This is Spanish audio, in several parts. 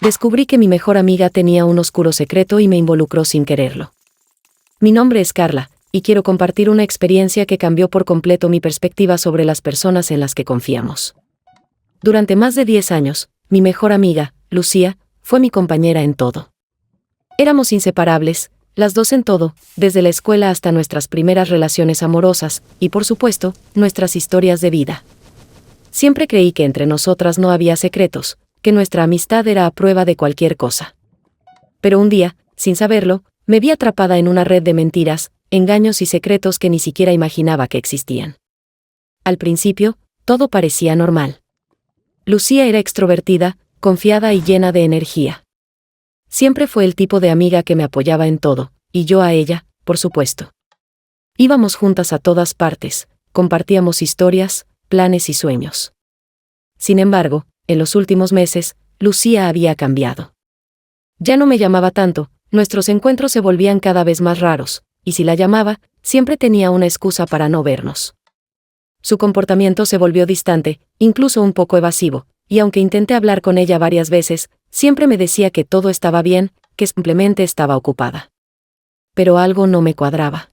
Descubrí que mi mejor amiga tenía un oscuro secreto y me involucró sin quererlo. Mi nombre es Carla, y quiero compartir una experiencia que cambió por completo mi perspectiva sobre las personas en las que confiamos. Durante más de 10 años, mi mejor amiga, Lucía, fue mi compañera en todo. Éramos inseparables, las dos en todo, desde la escuela hasta nuestras primeras relaciones amorosas, y por supuesto, nuestras historias de vida. Siempre creí que entre nosotras no había secretos, que nuestra amistad era a prueba de cualquier cosa. Pero un día, sin saberlo, me vi atrapada en una red de mentiras, engaños y secretos que ni siquiera imaginaba que existían. Al principio, todo parecía normal. Lucía era extrovertida, confiada y llena de energía. Siempre fue el tipo de amiga que me apoyaba en todo, y yo a ella, por supuesto. Íbamos juntas a todas partes, compartíamos historias, planes y sueños. Sin embargo, en los últimos meses, Lucía había cambiado. Ya no me llamaba tanto, nuestros encuentros se volvían cada vez más raros, y si la llamaba, siempre tenía una excusa para no vernos. Su comportamiento se volvió distante, incluso un poco evasivo, y aunque intenté hablar con ella varias veces, siempre me decía que todo estaba bien, que simplemente estaba ocupada. Pero algo no me cuadraba.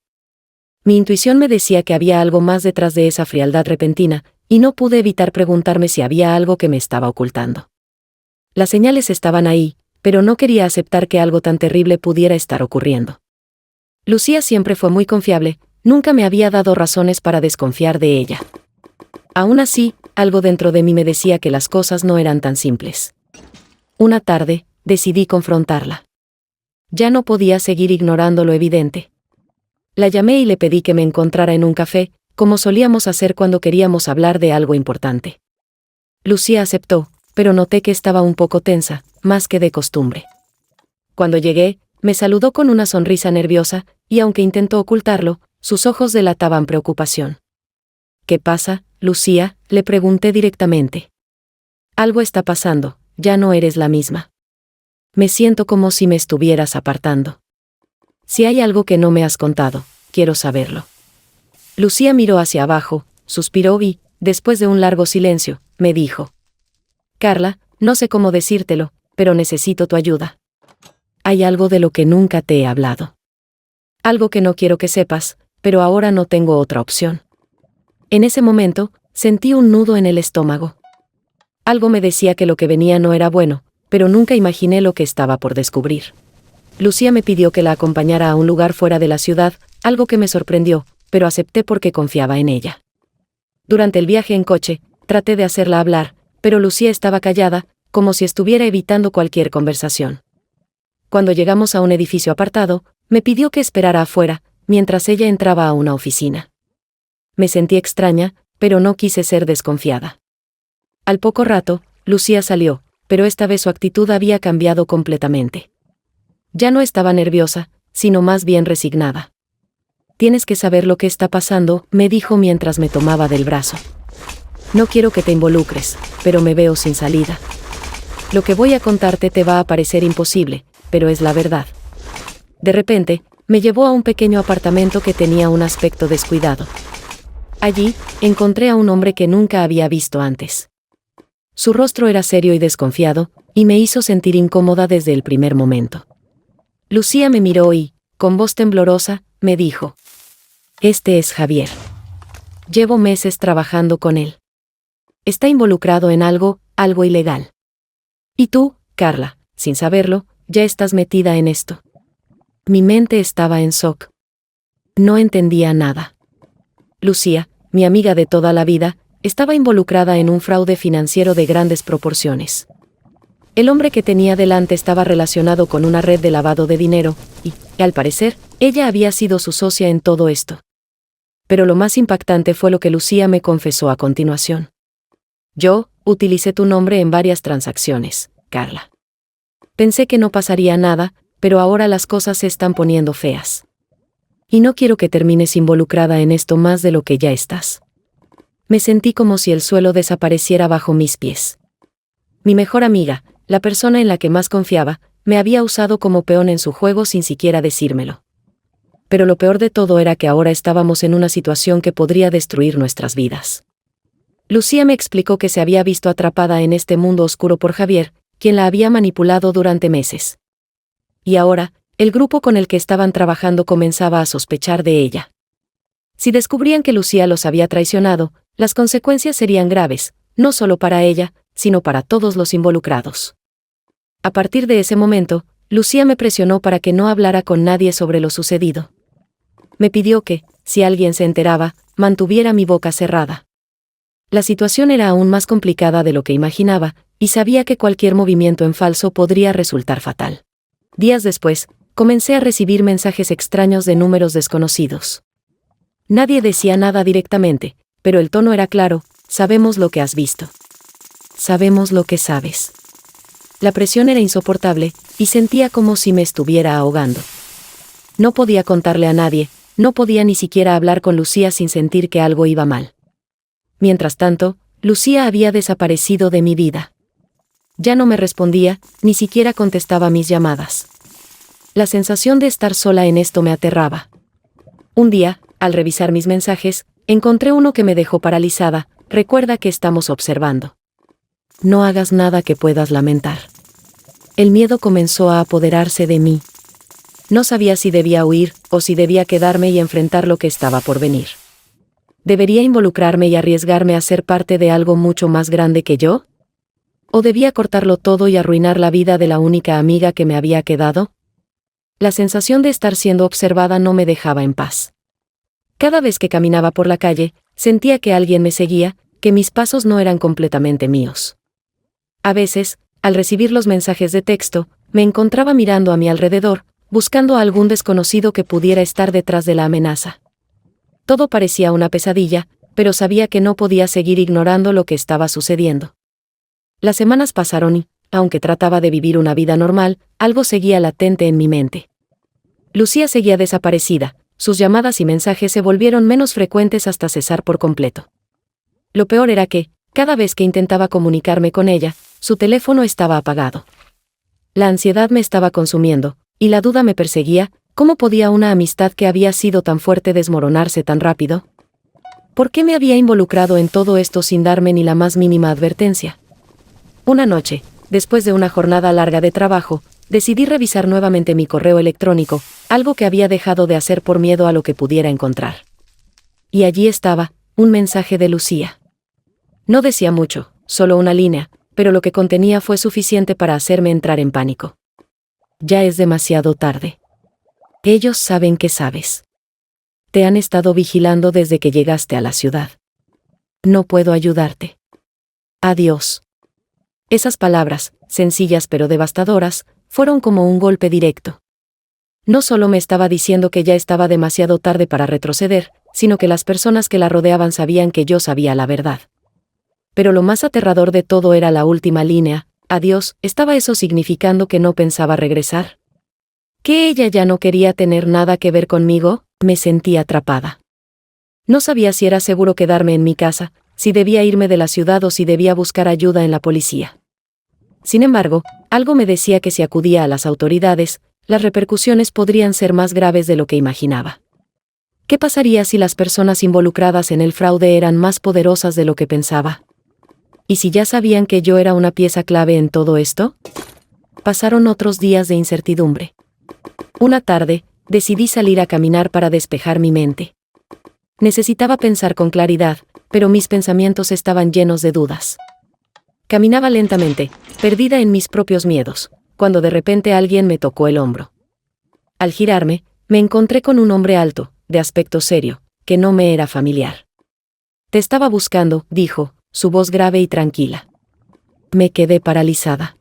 Mi intuición me decía que había algo más detrás de esa frialdad repentina, y no pude evitar preguntarme si había algo que me estaba ocultando. Las señales estaban ahí, pero no quería aceptar que algo tan terrible pudiera estar ocurriendo. Lucía siempre fue muy confiable, nunca me había dado razones para desconfiar de ella. Aún así, algo dentro de mí me decía que las cosas no eran tan simples. Una tarde, decidí confrontarla. Ya no podía seguir ignorando lo evidente. La llamé y le pedí que me encontrara en un café, como solíamos hacer cuando queríamos hablar de algo importante. Lucía aceptó, pero noté que estaba un poco tensa, más que de costumbre. Cuando llegué, me saludó con una sonrisa nerviosa, y aunque intentó ocultarlo, sus ojos delataban preocupación. ¿Qué pasa, Lucía?, le pregunté directamente. Algo está pasando, ya no eres la misma. Me siento como si me estuvieras apartando. Si hay algo que no me has contado, quiero saberlo. Lucía miró hacia abajo, suspiró y, después de un largo silencio, me dijo: Carla, no sé cómo decírtelo, pero necesito tu ayuda. Hay algo de lo que nunca te he hablado. Algo que no quiero que sepas, pero ahora no tengo otra opción. En ese momento, sentí un nudo en el estómago. Algo me decía que lo que venía no era bueno, pero nunca imaginé lo que estaba por descubrir. Lucía me pidió que la acompañara a un lugar fuera de la ciudad, algo que me sorprendió, pero acepté porque confiaba en ella. Durante el viaje en coche, traté de hacerla hablar, pero Lucía estaba callada, como si estuviera evitando cualquier conversación. Cuando llegamos a un edificio apartado, me pidió que esperara afuera, mientras ella entraba a una oficina. Me sentí extraña, pero no quise ser desconfiada. Al poco rato, Lucía salió, pero esta vez su actitud había cambiado completamente. Ya no estaba nerviosa, sino más bien resignada. Tienes que saber lo que está pasando, me dijo mientras me tomaba del brazo. No quiero que te involucres, pero me veo sin salida. Lo que voy a contarte te va a parecer imposible, pero es la verdad. De repente, me llevó a un pequeño apartamento que tenía un aspecto descuidado. Allí, encontré a un hombre que nunca había visto antes. Su rostro era serio y desconfiado, y me hizo sentir incómoda desde el primer momento. Lucía me miró y, con voz temblorosa, me dijo: Este es Javier. Llevo meses trabajando con él. Está involucrado en algo ilegal. Y tú, Carla, sin saberlo, ya estás metida en esto. Mi mente estaba en shock. No entendía nada. Lucía, mi amiga de toda la vida, estaba involucrada en un fraude financiero de grandes proporciones. El hombre que tenía delante estaba relacionado con una red de lavado de dinero, y, al parecer, ella había sido su socia en todo esto. Pero lo más impactante fue lo que Lucía me confesó a continuación. Yo utilicé tu nombre en varias transacciones, Carla. Pensé que no pasaría nada, pero ahora las cosas se están poniendo feas. Y no quiero que termines involucrada en esto más de lo que ya estás. Me sentí como si el suelo desapareciera bajo mis pies. Mi mejor amiga, la persona en la que más confiaba, me había usado como peón en su juego sin siquiera decírmelo. Pero lo peor de todo era que ahora estábamos en una situación que podría destruir nuestras vidas. Lucía me explicó que se había visto atrapada en este mundo oscuro por Javier, quien la había manipulado durante meses. Y ahora, el grupo con el que estaban trabajando comenzaba a sospechar de ella. Si descubrían que Lucía los había traicionado, las consecuencias serían graves, no solo para ella, sino para todos los involucrados. A partir de ese momento, Lucía me presionó para que no hablara con nadie sobre lo sucedido. Me pidió que, si alguien se enteraba, mantuviera mi boca cerrada. La situación era aún más complicada de lo que imaginaba, y sabía que cualquier movimiento en falso podría resultar fatal. Días después, comencé a recibir mensajes extraños de números desconocidos. Nadie decía nada directamente, pero el tono era claro: sabemos lo que has visto. Sabemos lo que sabes. La presión era insoportable, y sentía como si me estuviera ahogando. No podía contarle a nadie, no podía ni siquiera hablar con Lucía sin sentir que algo iba mal. Mientras tanto, Lucía había desaparecido de mi vida. Ya no me respondía, ni siquiera contestaba mis llamadas. La sensación de estar sola en esto me aterraba. Un día, al revisar mis mensajes, encontré uno que me dejó paralizada: recuerda que estamos observando. No hagas nada que puedas lamentar. El miedo comenzó a apoderarse de mí. No sabía si debía huir, o si debía quedarme y enfrentar lo que estaba por venir. ¿Debería involucrarme y arriesgarme a ser parte de algo mucho más grande que yo? ¿O debía cortarlo todo y arruinar la vida de la única amiga que me había quedado? La sensación de estar siendo observada no me dejaba en paz. Cada vez que caminaba por la calle, sentía que alguien me seguía, que mis pasos no eran completamente míos. A veces, al recibir los mensajes de texto, me encontraba mirando a mi alrededor, buscando a algún desconocido que pudiera estar detrás de la amenaza. Todo parecía una pesadilla, pero sabía que no podía seguir ignorando lo que estaba sucediendo. Las semanas pasaron y, aunque trataba de vivir una vida normal, algo seguía latente en mi mente. Lucía seguía desaparecida, sus llamadas y mensajes se volvieron menos frecuentes hasta cesar por completo. Lo peor era que, cada vez que intentaba comunicarme con ella, su teléfono estaba apagado. La ansiedad me estaba consumiendo, y la duda me perseguía: ¿cómo podía una amistad que había sido tan fuerte desmoronarse tan rápido? ¿Por qué me había involucrado en todo esto sin darme ni la más mínima advertencia? Una noche, después de una jornada larga de trabajo, decidí revisar nuevamente mi correo electrónico, algo que había dejado de hacer por miedo a lo que pudiera encontrar. Y allí estaba, un mensaje de Lucía. No decía mucho, solo una línea, pero lo que contenía fue suficiente para hacerme entrar en pánico. Ya es demasiado tarde. Ellos saben que sabes. Te han estado vigilando desde que llegaste a la ciudad. No puedo ayudarte. Adiós. Esas palabras, sencillas pero devastadoras, fueron como un golpe directo. No solo me estaba diciendo que ya estaba demasiado tarde para retroceder, sino que las personas que la rodeaban sabían que yo sabía la verdad. Pero lo más aterrador de todo era la última línea: adiós. ¿Estaba eso significando que no pensaba regresar? ¿Que ella ya no quería tener nada que ver conmigo? Me sentí atrapada. No sabía si era seguro quedarme en mi casa, si debía irme de la ciudad o si debía buscar ayuda en la policía. Sin embargo, algo me decía que si acudía a las autoridades, las repercusiones podrían ser más graves de lo que imaginaba. ¿Qué pasaría si las personas involucradas en el fraude eran más poderosas de lo que pensaba? ¿Y si ya sabían que yo era una pieza clave en todo esto? Pasaron otros días de incertidumbre. Una tarde, decidí salir a caminar para despejar mi mente. Necesitaba pensar con claridad, pero mis pensamientos estaban llenos de dudas. Caminaba lentamente, perdida en mis propios miedos, cuando de repente alguien me tocó el hombro. Al girarme, me encontré con un hombre alto, de aspecto serio, que no me era familiar. Te estaba buscando, dijo, su voz grave y tranquila. Me quedé paralizada.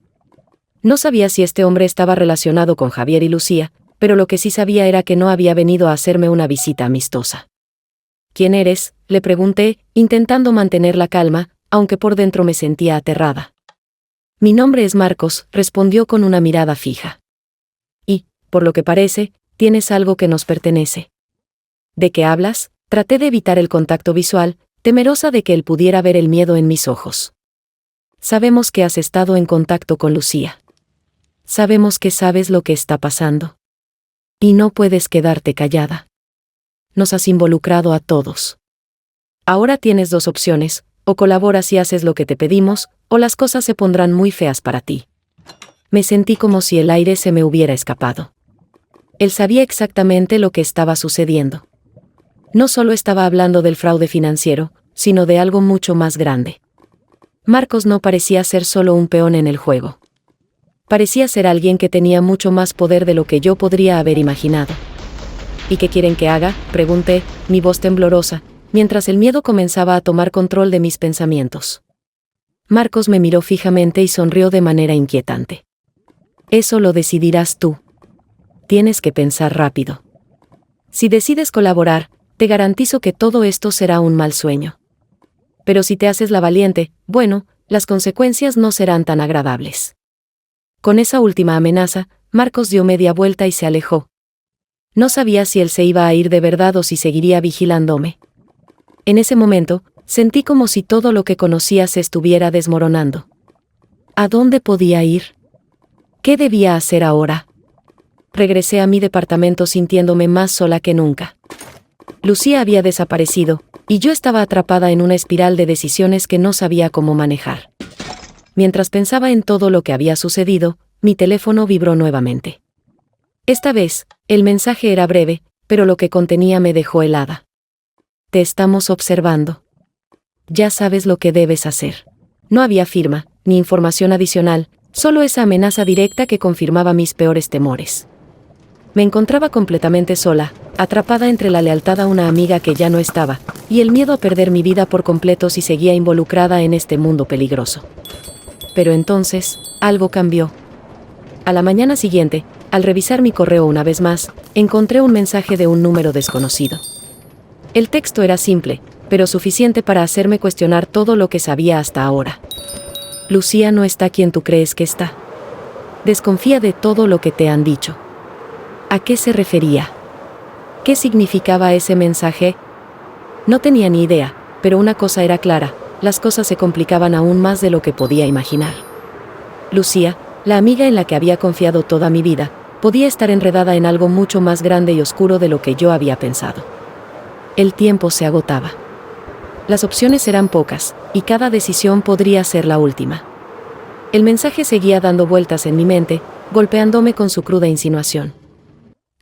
No sabía si este hombre estaba relacionado con Javier y Lucía, pero lo que sí sabía era que no había venido a hacerme una visita amistosa. ¿Quién eres?, le pregunté, intentando mantener la calma, aunque por dentro me sentía aterrada. Mi nombre es Marcos, respondió con una mirada fija. Y, por lo que parece, tienes algo que nos pertenece. ¿De qué hablas? Traté de evitar el contacto visual, temerosa de que él pudiera ver el miedo en mis ojos. Sabemos que has estado en contacto con Lucía. Sabemos que sabes lo que está pasando. Y no puedes quedarte callada. Nos has involucrado a todos. Ahora tienes dos opciones: o colaboras y haces lo que te pedimos, o las cosas se pondrán muy feas para ti. Me sentí como si el aire se me hubiera escapado. Él sabía exactamente lo que estaba sucediendo. No solo estaba hablando del fraude financiero, sino de algo mucho más grande. Marcos no parecía ser solo un peón en el juego. Parecía ser alguien que tenía mucho más poder de lo que yo podría haber imaginado. ¿Y qué quieren que haga?, pregunté, mi voz temblorosa, mientras el miedo comenzaba a tomar control de mis pensamientos. Marcos me miró fijamente y sonrió de manera inquietante. Eso lo decidirás tú. Tienes que pensar rápido. Si decides colaborar, te garantizo que todo esto será un mal sueño. Pero si te haces la valiente, bueno, las consecuencias no serán tan agradables. Con esa última amenaza, Marcos dio media vuelta y se alejó. No sabía si él se iba a ir de verdad o si seguiría vigilándome. En ese momento, sentí como si todo lo que conocía se estuviera desmoronando. ¿A dónde podía ir? ¿Qué debía hacer ahora? Regresé a mi departamento sintiéndome más sola que nunca. Lucía había desaparecido, y yo estaba atrapada en una espiral de decisiones que no sabía cómo manejar. Mientras pensaba en todo lo que había sucedido, mi teléfono vibró nuevamente. Esta vez, el mensaje era breve, pero lo que contenía me dejó helada. Te estamos observando. Ya sabes lo que debes hacer. No había firma, ni información adicional, solo esa amenaza directa que confirmaba mis peores temores. Me encontraba completamente sola, atrapada entre la lealtad a una amiga que ya no estaba, y el miedo a perder mi vida por completo si seguía involucrada en este mundo peligroso. Pero entonces, algo cambió. A la mañana siguiente, al revisar mi correo una vez más, encontré un mensaje de un número desconocido. El texto era simple, pero suficiente para hacerme cuestionar todo lo que sabía hasta ahora. Lucía no está quien tú crees que está. Desconfía de todo lo que te han dicho. ¿A qué se refería? ¿Qué significaba ese mensaje? No tenía ni idea, pero una cosa era clara, las cosas se complicaban aún más de lo que podía imaginar. Lucía, la amiga en la que había confiado toda mi vida, podía estar enredada en algo mucho más grande y oscuro de lo que yo había pensado. El tiempo se agotaba. Las opciones eran pocas, y cada decisión podría ser la última. El mensaje seguía dando vueltas en mi mente, golpeándome con su cruda insinuación.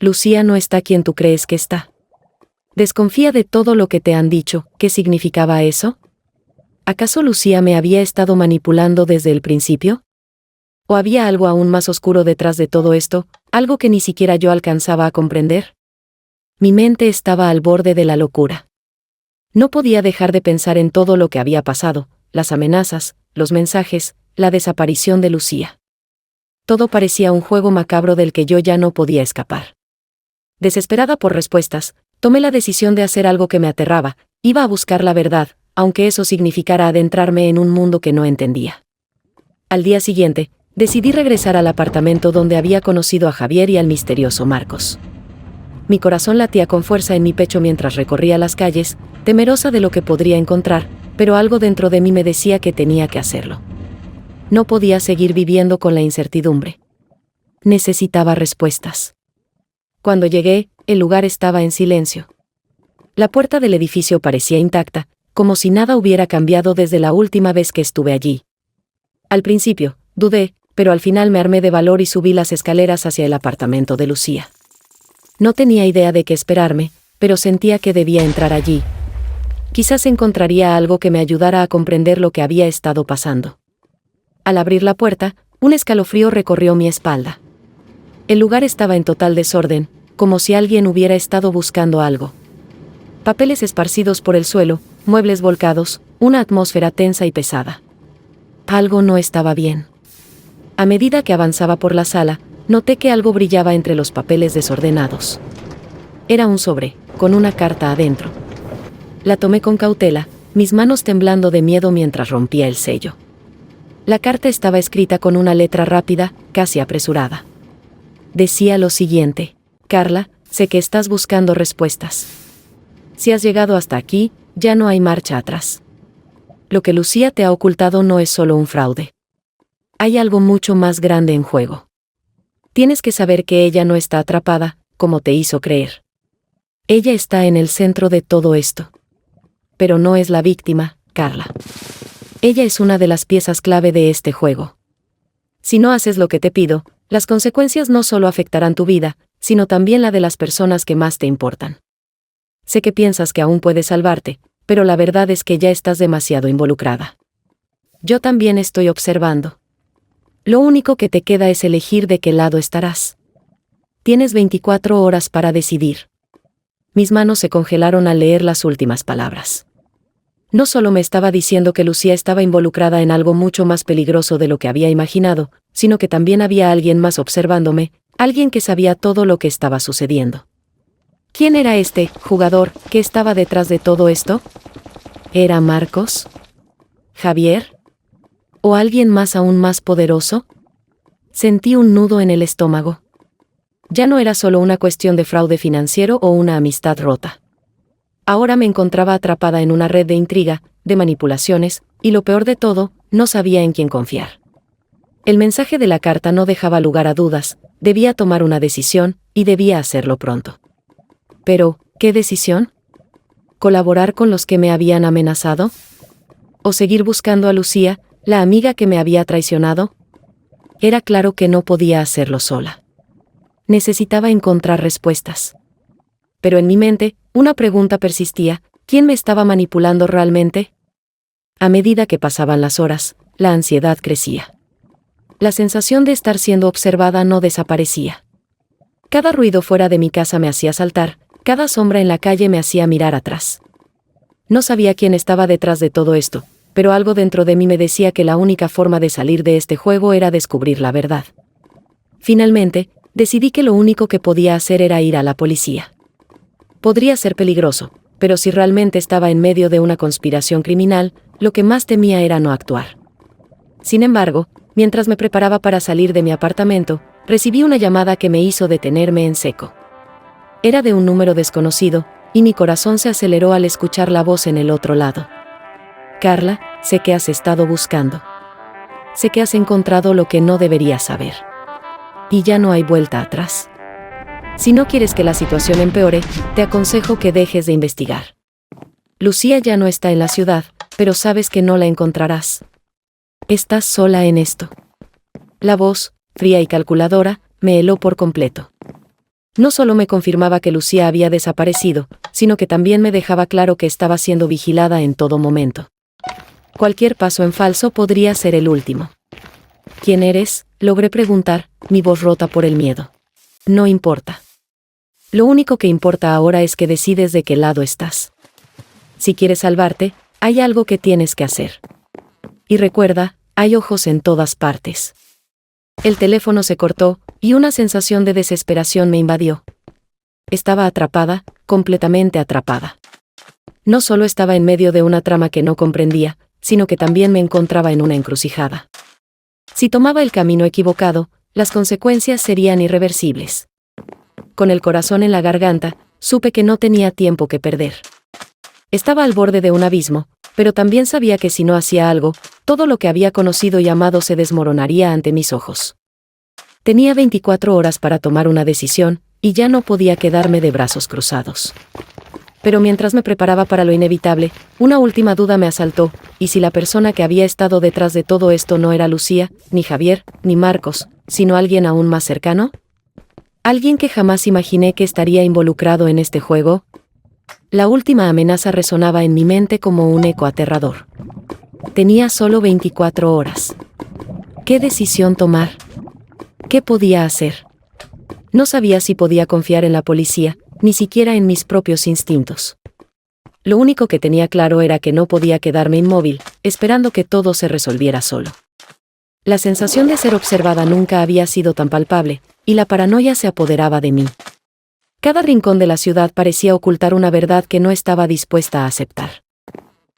Lucía no está quien tú crees que está. Desconfía de todo lo que te han dicho. ¿Qué significaba eso? ¿Acaso Lucía me había estado manipulando desde el principio? ¿O había algo aún más oscuro detrás de todo esto, algo que ni siquiera yo alcanzaba a comprender? Mi mente estaba al borde de la locura. No podía dejar de pensar en todo lo que había pasado, las amenazas, los mensajes, la desaparición de Lucía. Todo parecía un juego macabro del que yo ya no podía escapar. Desesperada por respuestas, tomé la decisión de hacer algo que me aterraba, iba a buscar la verdad, aunque eso significara adentrarme en un mundo que no entendía. Al día siguiente, decidí regresar al apartamento donde había conocido a Javier y al misterioso Marcos. Mi corazón latía con fuerza en mi pecho mientras recorría las calles, temerosa de lo que podría encontrar, pero algo dentro de mí me decía que tenía que hacerlo. No podía seguir viviendo con la incertidumbre. Necesitaba respuestas. Cuando llegué, el lugar estaba en silencio. La puerta del edificio parecía intacta, como si nada hubiera cambiado desde la última vez que estuve allí. Al principio, dudé, pero al final me armé de valor y subí las escaleras hacia el apartamento de Lucía. No tenía idea de qué esperarme, pero sentía que debía entrar allí. Quizás encontraría algo que me ayudara a comprender lo que había estado pasando. Al abrir la puerta, un escalofrío recorrió mi espalda. El lugar estaba en total desorden, como si alguien hubiera estado buscando algo. Papeles esparcidos por el suelo, muebles volcados, una atmósfera tensa y pesada. Algo no estaba bien. A medida que avanzaba por la sala, noté que algo brillaba entre los papeles desordenados. Era un sobre, con una carta adentro. La tomé con cautela, mis manos temblando de miedo mientras rompía el sello. La carta estaba escrita con una letra rápida, casi apresurada. Decía lo siguiente: Carla, sé que estás buscando respuestas. Si has llegado hasta aquí, ya no hay marcha atrás. Lo que Lucía te ha ocultado no es solo un fraude. Hay algo mucho más grande en juego. Tienes que saber que ella no está atrapada, como te hizo creer. Ella está en el centro de todo esto. Pero no es la víctima, Carla. Ella es una de las piezas clave de este juego. Si no haces lo que te pido, las consecuencias no solo afectarán tu vida, sino también la de las personas que más te importan. Sé que piensas que aún puedes salvarte, pero la verdad es que ya estás demasiado involucrada. Yo también estoy observando. Lo único que te queda es elegir de qué lado estarás. Tienes 24 horas para decidir. Mis manos se congelaron al leer las últimas palabras. No solo me estaba diciendo que Lucía estaba involucrada en algo mucho más peligroso de lo que había imaginado, sino que también había alguien más observándome, alguien que sabía todo lo que estaba sucediendo. ¿Quién era este jugador que estaba detrás de todo esto? ¿Era Marcos? ¿Javier? ¿O alguien más aún más poderoso? Sentí un nudo en el estómago. Ya no era solo una cuestión de fraude financiero o una amistad rota. Ahora me encontraba atrapada en una red de intriga, de manipulaciones, y lo peor de todo, no sabía en quién confiar. El mensaje de la carta no dejaba lugar a dudas, debía tomar una decisión, y debía hacerlo pronto. Pero, ¿qué decisión? ¿Colaborar con los que me habían amenazado? ¿O seguir buscando a Lucía, la amiga que me había traicionado? Era claro que no podía hacerlo sola. Necesitaba encontrar respuestas. Pero en mi mente, una pregunta persistía: ¿quién me estaba manipulando realmente? A medida que pasaban las horas, la ansiedad crecía. La sensación de estar siendo observada no desaparecía. Cada ruido fuera de mi casa me hacía saltar, cada sombra en la calle me hacía mirar atrás. No sabía quién estaba detrás de todo esto, pero algo dentro de mí me decía que la única forma de salir de este juego era descubrir la verdad. Finalmente, decidí que lo único que podía hacer era ir a la policía. Podría ser peligroso, pero si realmente estaba en medio de una conspiración criminal, lo que más temía era no actuar. Sin embargo, mientras me preparaba para salir de mi apartamento, recibí una llamada que me hizo detenerme en seco. Era de un número desconocido, y mi corazón se aceleró al escuchar la voz en el otro lado. Carla, sé que has estado buscando. Sé que has encontrado lo que no deberías saber. Y ya no hay vuelta atrás. Si no quieres que la situación empeore, te aconsejo que dejes de investigar. Lucía ya no está en la ciudad, pero sabes que no la encontrarás. Estás sola en esto. La voz, fría y calculadora, me heló por completo. No solo me confirmaba que Lucía había desaparecido, sino que también me dejaba claro que estaba siendo vigilada en todo momento. Cualquier paso en falso podría ser el último. ¿Quién eres?, logré preguntar, mi voz rota por el miedo. No importa. Lo único que importa ahora es que decides de qué lado estás. Si quieres salvarte, hay algo que tienes que hacer. Y recuerda, hay ojos en todas partes. El teléfono se cortó, y una sensación de desesperación me invadió. Estaba atrapada, completamente atrapada. No solo estaba en medio de una trama que no comprendía, sino que también me encontraba en una encrucijada. Si tomaba el camino equivocado, las consecuencias serían irreversibles. Con el corazón en la garganta, supe que no tenía tiempo que perder. Estaba al borde de un abismo, pero también sabía que si no hacía algo, todo lo que había conocido y amado se desmoronaría ante mis ojos. Tenía 24 horas para tomar una decisión, y ya no podía quedarme de brazos cruzados. Pero mientras me preparaba para lo inevitable, una última duda me asaltó: ¿y si la persona que había estado detrás de todo esto no era Lucía, ni Javier, ni Marcos, sino alguien aún más cercano? ¿Alguien que jamás imaginé que estaría involucrado en este juego? La última amenaza resonaba en mi mente como un eco aterrador. Tenía solo 24 horas. ¿Qué decisión tomar? ¿Qué podía hacer? No sabía si podía confiar en la policía, ni siquiera en mis propios instintos. Lo único que tenía claro era que no podía quedarme inmóvil, esperando que todo se resolviera solo. La sensación de ser observada nunca había sido tan palpable, y la paranoia se apoderaba de mí. Cada rincón de la ciudad parecía ocultar una verdad que no estaba dispuesta a aceptar.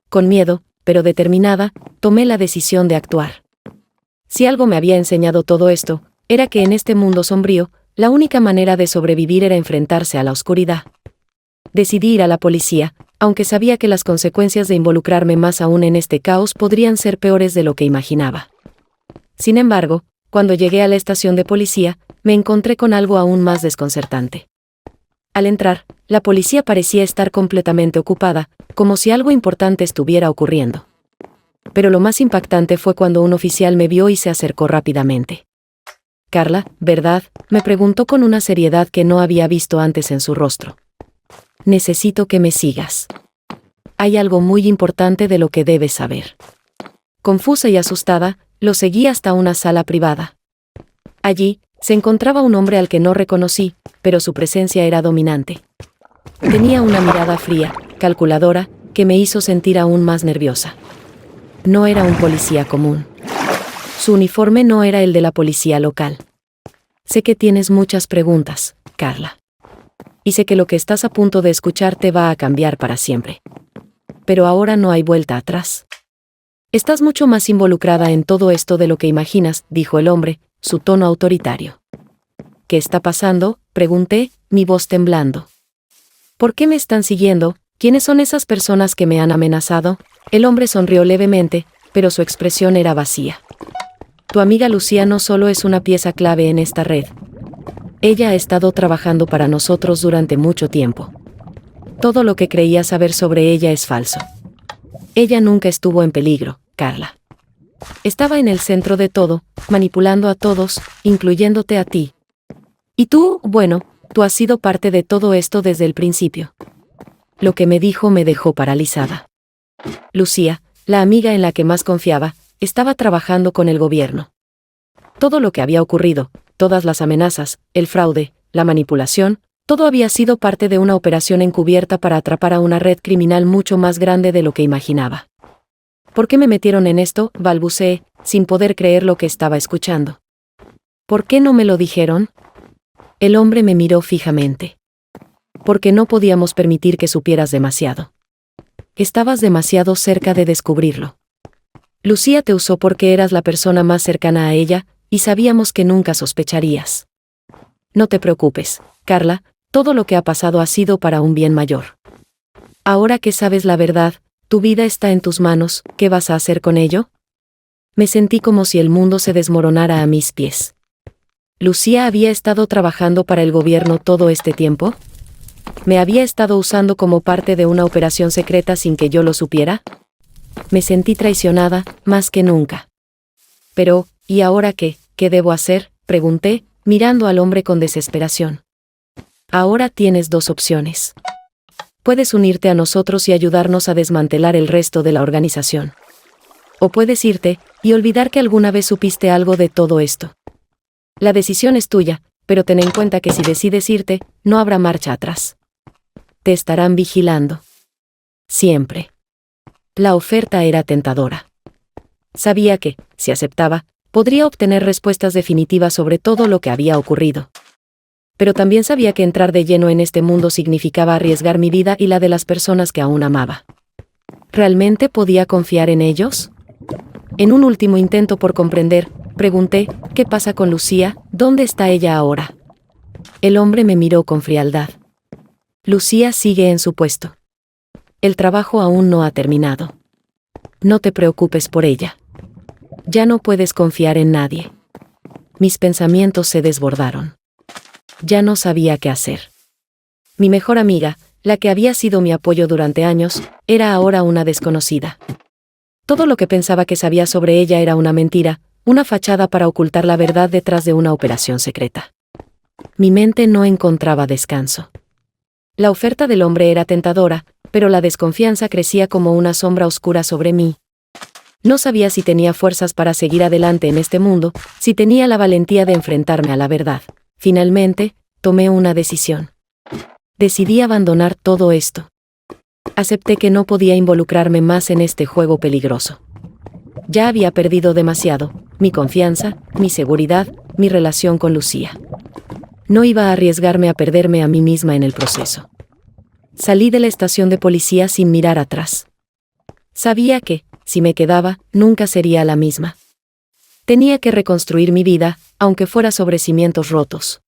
Con miedo, pero determinada, tomé la decisión de actuar. Si algo me había enseñado todo esto, era que en este mundo sombrío, la única manera de sobrevivir era enfrentarse a la oscuridad. Decidí ir a la policía, aunque sabía que las consecuencias de involucrarme más aún en este caos podrían ser peores de lo que imaginaba. Sin embargo, cuando llegué a la estación de policía, me encontré con algo aún más desconcertante. Al entrar, la policía parecía estar completamente ocupada, como si algo importante estuviera ocurriendo. Pero lo más impactante fue cuando un oficial me vio y se acercó rápidamente. Carla, ¿verdad?, me preguntó con una seriedad que no había visto antes en su rostro. Necesito que me sigas. Hay algo muy importante de lo que debes saber. Confusa y asustada, lo seguí hasta una sala privada. Allí, se encontraba un hombre al que no reconocí, pero su presencia era dominante. Tenía una mirada fría, calculadora, que me hizo sentir aún más nerviosa. No era un policía común. Su uniforme no era el de la policía local. Sé que tienes muchas preguntas, Carla. Y sé que lo que estás a punto de escuchar te va a cambiar para siempre. Pero ahora no hay vuelta atrás. Estás mucho más involucrada en todo esto de lo que imaginas, dijo el hombre, su tono autoritario. ¿Qué está pasando?, pregunté, mi voz temblando. ¿Por qué me están siguiendo? ¿Quiénes son esas personas que me han amenazado? El hombre sonrió levemente, pero su expresión era vacía. Tu amiga Lucía no solo es una pieza clave en esta red. Ella ha estado trabajando para nosotros durante mucho tiempo. Todo lo que creía saber sobre ella es falso. Ella nunca estuvo en peligro, Carla. Estaba en el centro de todo, manipulando a todos, incluyéndote a ti. Y tú, bueno, tú has sido parte de todo esto desde el principio. Lo que me dijo me dejó paralizada. Lucía, la amiga en la que más confiaba, estaba trabajando con el gobierno. Todo lo que había ocurrido, todas las amenazas, el fraude, la manipulación, todo había sido parte de una operación encubierta para atrapar a una red criminal mucho más grande de lo que imaginaba. ¿Por qué me metieron en esto?, balbuceé, sin poder creer lo que estaba escuchando. ¿Por qué no me lo dijeron? El hombre me miró fijamente. Porque no podíamos permitir que supieras demasiado. Estabas demasiado cerca de descubrirlo. Lucía te usó porque eras la persona más cercana a ella, y sabíamos que nunca sospecharías. No te preocupes, Carla, todo lo que ha pasado ha sido para un bien mayor. Ahora que sabes la verdad, tu vida está en tus manos, ¿qué vas a hacer con ello? Me sentí como si el mundo se desmoronara a mis pies. ¿Lucía había estado trabajando para el gobierno todo este tiempo? ¿Me había estado usando como parte de una operación secreta sin que yo lo supiera? Me sentí traicionada, más que nunca. Pero, ¿y ahora qué? ¿Qué debo hacer?, pregunté, mirando al hombre con desesperación. Ahora tienes dos opciones. Puedes unirte a nosotros y ayudarnos a desmantelar el resto de la organización. O puedes irte, y olvidar que alguna vez supiste algo de todo esto. La decisión es tuya, pero ten en cuenta que si decides irte, no habrá marcha atrás. Te estarán vigilando. Siempre. La oferta era tentadora. Sabía que, si aceptaba, podría obtener respuestas definitivas sobre todo lo que había ocurrido. Pero también sabía que entrar de lleno en este mundo significaba arriesgar mi vida y la de las personas que aún amaba. ¿Realmente podía confiar en ellos? En un último intento por comprender, pregunté, ¿qué pasa con Lucía? ¿Dónde está ella ahora? El hombre me miró con frialdad. Lucía sigue en su puesto. El trabajo aún no ha terminado. No te preocupes por ella. Ya no puedes confiar en nadie. Mis pensamientos se desbordaron. Ya no sabía qué hacer. Mi mejor amiga, la que había sido mi apoyo durante años, era ahora una desconocida. Todo lo que pensaba que sabía sobre ella era una mentira, una fachada para ocultar la verdad detrás de una operación secreta. Mi mente no encontraba descanso. La oferta del hombre era tentadora, pero la desconfianza crecía como una sombra oscura sobre mí. No sabía si tenía fuerzas para seguir adelante en este mundo, si tenía la valentía de enfrentarme a la verdad. Finalmente, tomé una decisión. Decidí abandonar todo esto. Acepté que no podía involucrarme más en este juego peligroso. Ya había perdido demasiado, mi confianza, mi seguridad, mi relación con Lucía. No iba a arriesgarme a perderme a mí misma en el proceso. Salí de la estación de policía sin mirar atrás. Sabía que, si me quedaba, nunca sería la misma. Tenía que reconstruir mi vida, aunque fuera sobre cimientos rotos.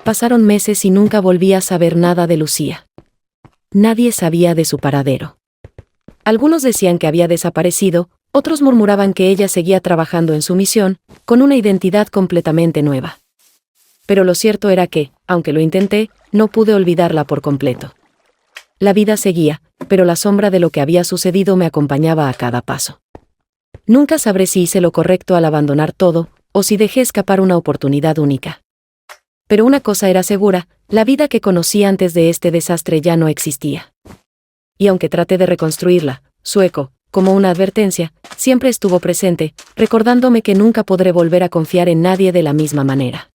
Pasaron meses y nunca volví a saber nada de Lucía. Nadie sabía de su paradero. Algunos decían que había desaparecido, otros murmuraban que ella seguía trabajando en su misión, con una identidad completamente nueva. Pero lo cierto era que, aunque lo intenté, no pude olvidarla por completo. La vida seguía, pero la sombra de lo que había sucedido me acompañaba a cada paso. Nunca sabré si hice lo correcto al abandonar todo, o si dejé escapar una oportunidad única. Pero una cosa era segura, la vida que conocí antes de este desastre ya no existía. Y aunque traté de reconstruirla, su eco, como una advertencia, siempre estuvo presente, recordándome que nunca podré volver a confiar en nadie de la misma manera.